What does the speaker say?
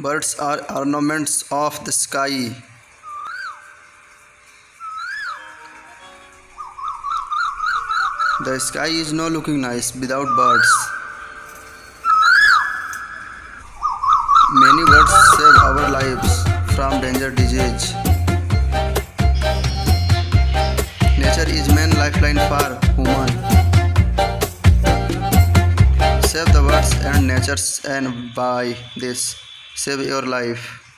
Birds are ornaments of the sky. The sky is not looking nice without birds. Many birds save our lives from danger disease. Nature is main lifeline for human. Save the birds and nature and by this save your life.